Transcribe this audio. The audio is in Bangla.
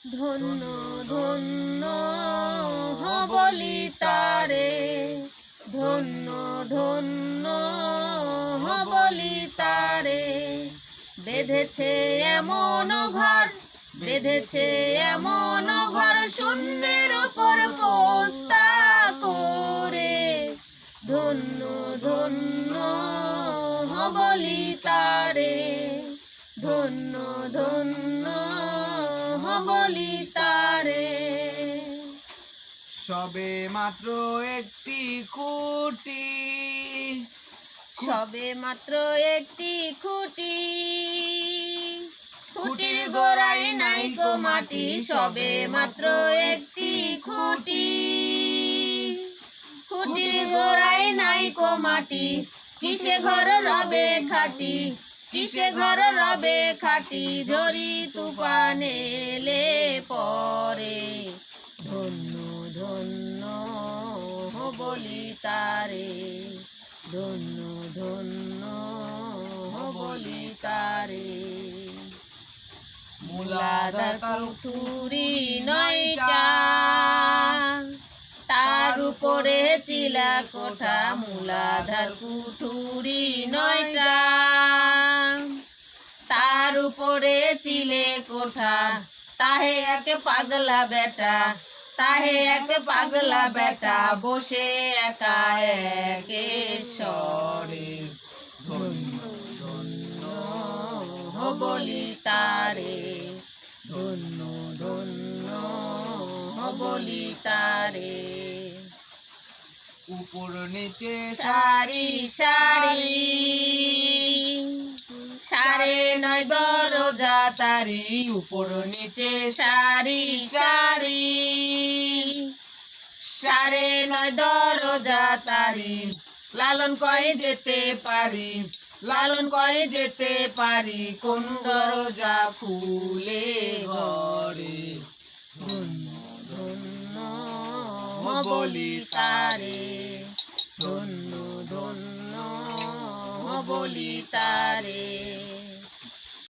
ধন্য ধন্য হবলি তারে, ধন্য ধন্য হবলি তারে। বেঁধেছে এমন ঘর, বেঁধেছে এমন ঘর, শূন্যের উপর পোস্তা করে। ধন্য ধন্য হবলি তারে, ধন্য ধন্য হবলি তারে। সবে মাত্র একটি খুঁটি, সবে মাত্র একটি খুঁটি, খুঁটির গোড়ায় নাইকো মাটি। সবে মাত্র একটি খুঁটি, খুঁটির গোড়ায় নাইকো মাটি। কিসে ঘর রবে খাটি, কিসে ঘর রবে খাটি, ঝড়ি তুফান এলে পরে। ধন্য ধন্য হবলি তারে, ধন্য ধন্য হবলি তারে। মূলাধার তার কুঠুরি নয়টা, তার উপরে চিলা কোঠা। মূলাধার কুঠুরি নয়টা, তার উপরে চিলে কোঠা। তাহে এক পাগলা বেটা, তাহে এক পাগলা বেটা, বসে একা একেশ্বরে। ধন্য ধন্য হবলি তারে, ধন্য ধন্য হবলি তারে। উপর নিচে সারি সারি, সাড়ে নয় দরজা তারি। উপর নিচে সারি সারি, সাড়ে নয় দরজা তারি। লালন কয়ে যেতে পারি, লালন কয়ে যেতে পারি, কোন দরজা খুলে ঘরে। ধন্য ধন্য হবলি তারে, ধন্য ধন্য হবলি তারে।